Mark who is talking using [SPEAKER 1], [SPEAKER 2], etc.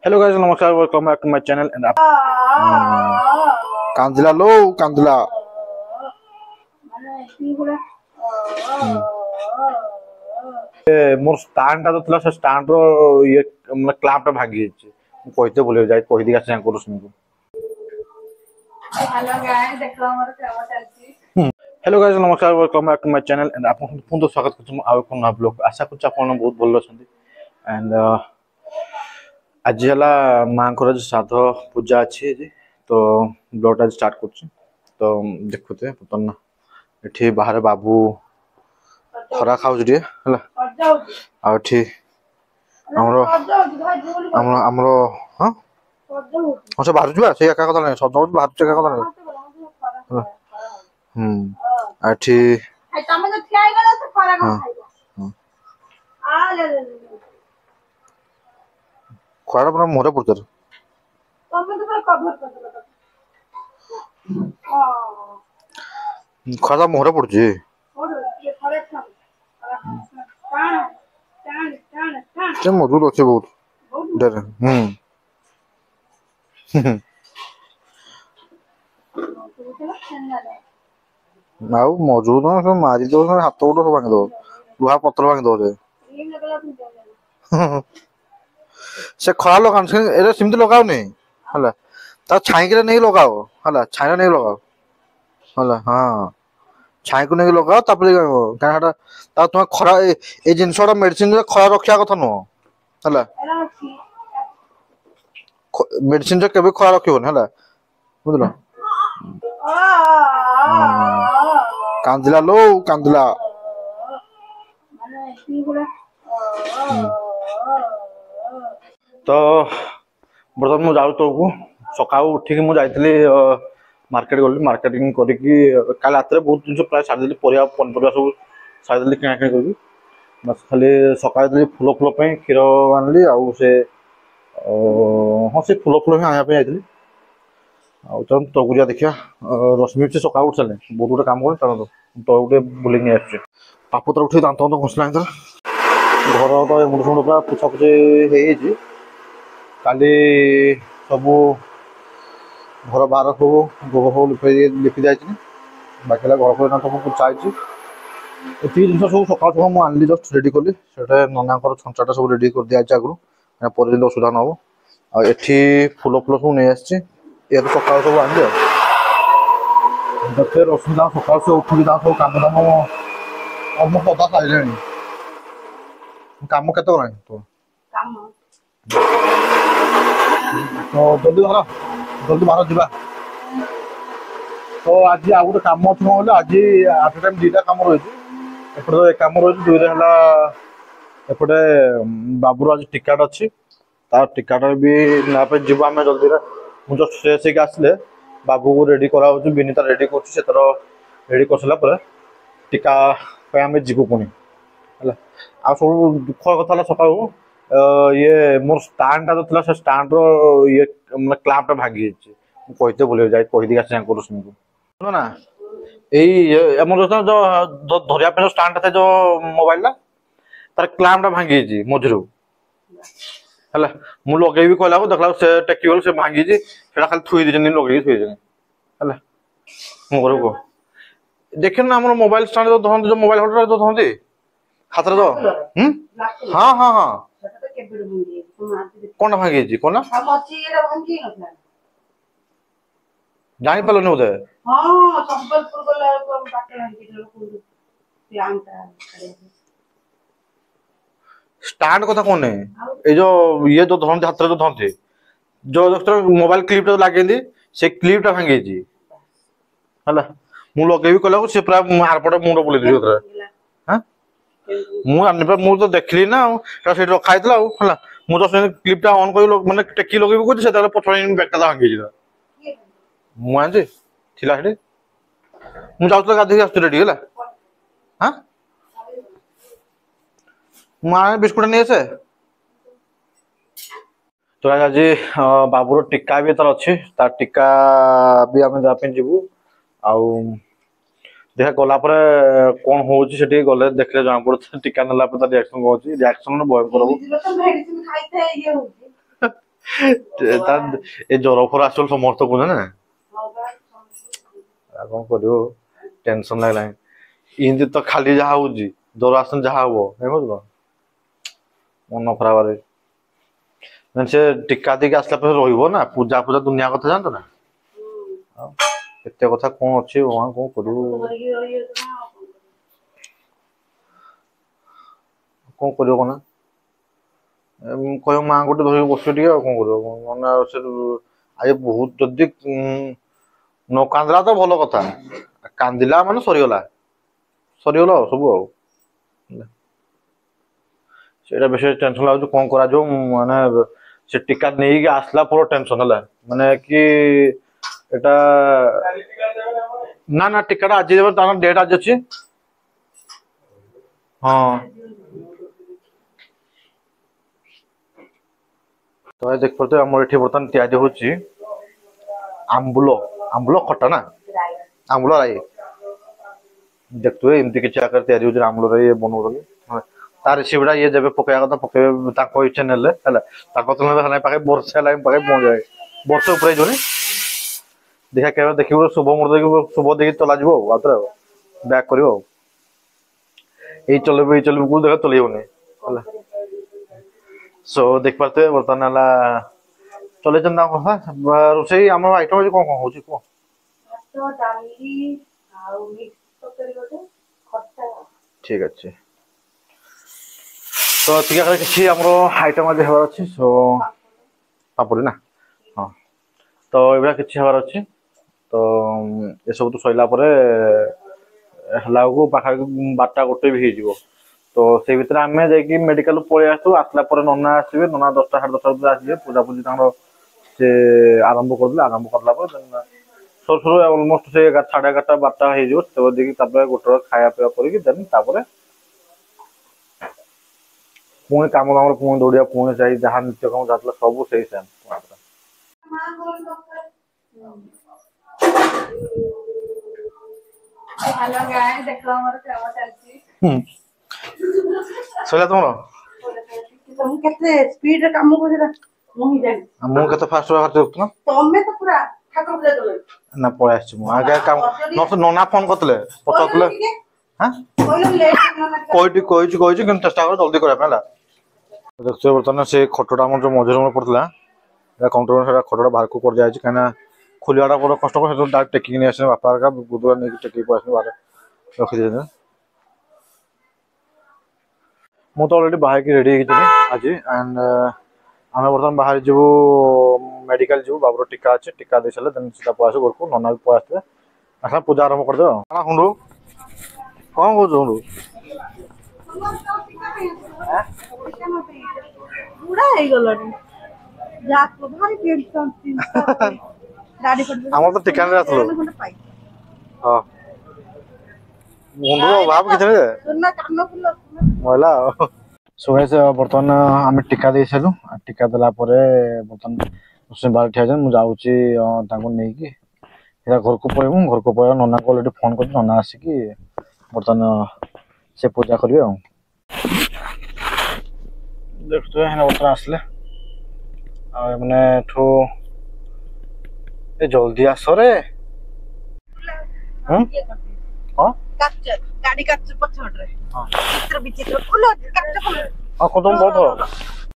[SPEAKER 1] Hello guys, namaskar. Welcome back to my channel. And कांदिला लो कांदिला मोर स्टैंड टा तो से स्टैंड रो ये मतलब क्लैंप टा भागी जाय मु कहते बोले जाय कहि दिगा से करू सुन
[SPEAKER 2] हेलो गाइस देखो हमर काम चलची।
[SPEAKER 1] हेलो गाइस नमस्कार welcome back to my channel and आपन पुनः स्वागत करछु आ कोन आप लोग आशा करछु आपन बहुत भलो छथि एंड आज हला मां को श्राद्ध पूजा अच्छी तो ब्लॉग आज स्टार्ट कर तो देखुते पतन एठी बाहर बाबू खरा खाऊ जे हला आ एठी हमरो हमरो हमरो हां अच्छा बाहर जुबा से का कथा नै सद बाहर से का कथा नै एठी
[SPEAKER 2] तमे जो ठियाई गेला से खरा का खाइबो आ ले
[SPEAKER 1] खरा पूरा मोरे पड़तर
[SPEAKER 2] तमे तो पूरा कवर कर देला हां
[SPEAKER 1] खरा मोरे पड़जे
[SPEAKER 2] और ये खरा खा टाण टाण टाण टाण
[SPEAKER 1] से मौजूद अच्छे बहुत डर नाउ मौजूद ना सब मारी दो हाथ गोड़ सब भांग दो लुहा पत्थर भांग दो से खरा लगान से एरे सिमती लगाओ नहीं हला ता छाई के नहीं लगाओ हला छाई नहीं लगाओ हला हां छाई को नहीं लगाओ तापले काटा ता तुम खरा ए जिनसोडा मेडिसिन खरा रखिया कथा न हला मेडिसिन जो केबे खरा रखियो न हला बुझलो कांदिला लो कांदिला तो बर्तमान मु जाऊ तो को सकाउ उठी मु जाइतली मार्केट गली मार्केटिंग करिकी काल रात बहुत दिन प्राय सारी देली परिया पनपरिया सब सारी देली किना किना करी बस खाली सकाळ देली फूल फूल पे क्षीर आनली आउ से हां से फूल फूल आया पे आइतली आउ तम तो गुरिया देखिया रश्मि से सकाळ उठले बहुत गुटे काम करे तन तो गुटे बुलिंग नहीं आछे पापत्र उठी दांत तो घसला इधर घर तो मुंड मुंड पूरा पुछा पुछे हे जी काली सब घर बाहर सब गोबर सब लिखि जाइए बाकी घर पर सब चाहिए ये जिन सब सका सब मुझे आनली जस्ट रेडी कली से नना छंचाटा सब रेडी कर दिया आगु पर असुविधा ना हम आठी फूल फूल सब नहीं आसी ये तो सका सब आनली फिर असुविधा सका से उठिक सब कम दाम अलमोस्ट अदा सारे काम केत तो जल्दी बाहर जा तो आज आउ गोटे कम अच्छे कौन आज आट टाइम दुईटा कम रही एपटे कम रही दुईटा है एपटे बाबूर आज टिकट अच्छी तार टिकट भी नापे जीव आम जल्दी मुझे जस्ट फ्रेश होकर आसले बाबू को रेडी करा विनीता रेडी कर रेडी कर सारा टीका आम जीव पुणी है आ सब दुख कथा सका ये मोर स्टैंड टा तो से स्टैंड रो ये मतलब क्लैंप टा भागी जाय कहते बोले जाय कहि दिगा से करू सुन सुनो ना एई हमर जो धरिया पे स्टैंड था जो मोबाइल ला तार क्लैंप टा भागी जाय मझरू हला मु लगे भी कहला को देखला से टेक्यूल से भागी जाय सेटा खाली थुई दिजन लगे थुई दिजन हला मोर को देखन ना हमर मोबाइल स्टैंड जो धरन जो मोबाइल होल्डर जो धरन हाथ रे तो हां हां हां कौन भांगी जी कौन जानी पालो ने उदे
[SPEAKER 2] हां संबलपुर गला को बाटे भांगी लोग प्लांटा
[SPEAKER 1] स्टैंड कथा कौन है ए जो ये जो धरन हाथ रे जो धरन जो दोस्तों मोबाइल क्लिप तो लागेंदी से क्लिप टा भांगी जी हला मु लगे भी कहला से पूरा आरपटे मुंड बोले दियो तरे हां मु तो देखली ना से रखा है हला मु तो क्लिपटा ऑन कर माने टेकी लगे भी से पछड़ी बैगटा भांगी मु आजे थिला हेडे मु जाउतला गाधी आस्तु रेडी हला हां माने बिस्कुट नहीं से तो आज बाबूर टीका भी तार अच्छी तार टीका भी आम जापे जीवु आउ देखा गला कौन हो गले देखले जना पड़ता टीका नाला रिएक्शन कौन रिएक्शन भयंकर ଏ ଜର ଫର ଆସିବ ସମସ୍ତ କୁହେ ନା କଣ କରିବ ଟେନସନ ଲାଗିଲାଣି ଏମିତି ତ ଖାଲି ଯାହା ହଉଛି ଜର ଆସୁନି ଯାହା ହବ ବୁଝିଲ ମନ ଖରାପ ସେ ଟୀକା ଦେଇକି ଆସିଲା ପରେ ରହିବ ନା ପୂଜା ପୂଜା ଦୁନିଆ କଥା ଜାଣନ୍ତୁ ନା କେତେ କଥା କଣ ଅଛି କଣ କରିବୁ କଣ କରିବ କଣ କହିବ ମା ଗୋଟେ ଧରିକି ବସିବ ଟିକେ ଆଉ କଣ କରିବ ମାନେ ସେ ଆଜି ବହୁତ ଯଦି ନ କାନ୍ଦିଲା ତ ଭଲ କଥା କାନ୍ଦିଲା ମାନେ ସରିଗଲା ଆଉ ସବୁ ଆଉ ସେଇଟା ବେଶୀ ଟେନସନ ଲାଗୁଛି କଣ କରାଯିବ ମାନେ ସେ ଟୀକା ନେଇକି ଆସିଲା ପରେ ଟେନସନ ହେଲା ମାନେ କି ଏଟା ନା ଟୀକାଟା ଆଜି ଦେବେ ତାଙ୍କର ଡେଟ୍ ଆଜି ଅଛି ହଁ ତ ଦେଖିପାରୁଥିବେ ଆମର ଏଠି ବର୍ତ୍ତମାନ ତିଆରି ହଉଛି ଆମ୍ବୁଲ ଖଟା ନା ଆମ୍ବୁଲ ରାଇ ଦେଖୁଥିବେ ଏମିତି କିଛି ଆକାର ତିଆରି ହଉଛି ଆମ୍ବୁଲ ରାଇ ବନଉଛନ୍ତି ତା ରେସିପିଟା ଇଏ ଯେବେ ପକେଇବା କଥା ପକେଇବେ ତାଙ୍କ ଇଚ୍ଛା ନେଲେ ହେଲା ତାଙ୍କ ତ ପାଖେ ବର୍ଷେ ହେଲା ପାଖେ ପହଞ୍ଚାଏ ବର୍ଷେ ଉପରେ ହେଇଯିବନି ଦେଖିବା କେବେ ଦେଖିବୁ ଶୁଭ ଦେଇକି ଚଲାଯିବ ଆଉ ଥରେ ଆଉ ବ୍ୟାକ୍ କରିବ ଆଉ ଏଇ ଚଲେଇବୁ ଦେଖା ଚଲେଇବନି ହେଲା ସୋ ଦେଖିପାରୁଥିବେ ବର୍ତ୍ତମାନ ହେଲା ଚଲେଇଛନ୍ତି ନା କଥା ରୋଷେଇ ଆମର ଆଇଟମ କଣ କଣ ହଉଛି କୁହ ଠିକ ଅଛି ତ ଏତିକି କିଛି ଆମର ଆଇଟମ ଆଜି ହେବାର ଅଛି ସୋ ପାପଡ଼ି ନା ହଁ ତ ଏଇଭଳିଆ କିଛି ହେବାର ଅଛି ତ ଏସବୁ ତ ସରିଲା ପରେ ହେଲା ବେଳକୁ ପାଖାପାଖି 12ଟା 1 ବି ହେଇଯିବ ତ ସେଇ ଭିତରେ ଆମେ ଯାଇକି ମେଡିକାଲ ପଳେଇ ଆସିବୁ ଆସିଲା ପରେ ନନା ଆସିବେ ନନା 10ଟା 10:30 ଭିତରେ ଆସିବେ ପୂଜାପୂଜି ତାଙ୍କର ସେ ଆରମ୍ଭ କରିଦେଲେ ଆରମ୍ଭ କରିଲା ପରେ ସରୁ ଅଲମୋଷ୍ଟ ସେ 11:30 12ଟା ହେଇଯିବ ସେତେବେଳେ ଦେଇକି ତାପରେ ଗୋଟେ ଖାଇବା ପିଇବା କରିକି ଦେନ୍ ତାପରେ ପୁଣି କାମ ଦାମରେ ପୁଣି ଦୌଡ଼ିବା ପୁଣି ଯାଇ ଯାହା ନିତ୍ୟ କାମ ଯାଉଥିଲା ସବୁ ସେଇ ସେମ୍ ସରିଲା ତମର
[SPEAKER 2] କେତେ ସ୍ପିଡରେ କାମ କରୁଛ
[SPEAKER 1] ମୁଁ କେତେ ଫାଷ୍ଟ ଦେଖୁଥିଲ
[SPEAKER 2] ତମେ ତ ପୁରା ଠାକୁର ପୂଜା କଲ
[SPEAKER 1] ନା ପଳେଇ ଆସିଛି ମୁଁ ଆଗେ କାମ ନନା ଫୋନ କରିଥିଲେ ପଚାରୁଥିଲେ କହିଛି କିନ୍ତୁ ଚେଷ୍ଟା କର ଜଲ୍ଦି କରିବା ପାଇଁ ହେଲା ଦେଖୁଛ ବର୍ତ୍ତମାନ ସେ ଖଟଟା ଆମର ଯୋଉ ମଝିରେ ପଡିଥିଲା କଣ୍ଟ୍ରୋଲ ସେଟା ଖଟଟା ବାହାରକୁ କରିଦିଆଯାଇଛି କାହିଁକିନା ଖୋଲିବାଟା ବଡ଼ କଷ୍ଟ ସେଠୁ ଡାଇରେକ୍ଟ ଟେକିକି ନେଇ ଆସିବେ ବାପା ହେରିକା ବୁଧବାର ନେଇକି ଟେକିକି ପଳେଇ ଆସିବେ ବାହାରେ ରଖିଦେଇଛନ୍ତି ମୁଁ ତ ଅଲରେଡି ବାହାରିକି ରେଡି ହେଇଥିଲି ଆଜି ଆଣ୍ଡ ଆମେ ବର୍ତ୍ତମାନ ବାହାରି ଯିବୁ ମେଡିକାଲ ଯିବୁ ବାବୁର ଟୀକା ଅଛି ଟୀକା ଦେଇ ସାରିଲେ ଦେନ୍ ସିଧା ପଳେଇ ଆସିବୁ ଘରକୁ ନନା ବି ପଳେଇ ଆସିବେ ଆସିଲା ପୂଜା ଆରମ୍ଭ କରିଦେବେ ଆଉ ହୁଣ୍ଡୁ କଣ କହୁଛୁ ହୁଣ୍ଡୁ
[SPEAKER 2] ବୁଢା ହେଇଗଲଣି
[SPEAKER 1] ଆମର ତ ଟୀକା ନେଇ ଆସିଲୁ ହଁ ମୁଣ୍ଡ ଭାବ କିଛି ମହିଳା ଆଉ ବର୍ତ୍ତମାନ ଆମେ ଟୀକା ଦେଇ ସାରିଲୁ ଟୀକା ଦେଲା ପରେ ବର୍ତ୍ତମାନ ବାହାରେ ଠିଆ ହେଇଛନ୍ତି ମୁଁ ଯାଉଛି ତାଙ୍କୁ ନେଇକି ଘରକୁ ପଳେଇବୁ ଘରକୁ ପଳେଇବା ନନାଙ୍କୁ ଅଲରେଡି ଫୋନ କରିଛି ନନା ଆସିକି ବର୍ତ୍ତମାନ ସେ ପୂଜା କରିବେ ଆଉ ଦେଖୁଥିବେ ବର୍ତ୍ତମାନ ଆସିଲେ ଆଉ ଏମାନେ ଏଠୁ ଜଲ୍ଦି ଆସରେ ହଁ
[SPEAKER 2] ଗାଡି କାଚ ପଛପଟରେ ବିଚିତ୍ର
[SPEAKER 1] ହଁ କଦମ ବହୁତ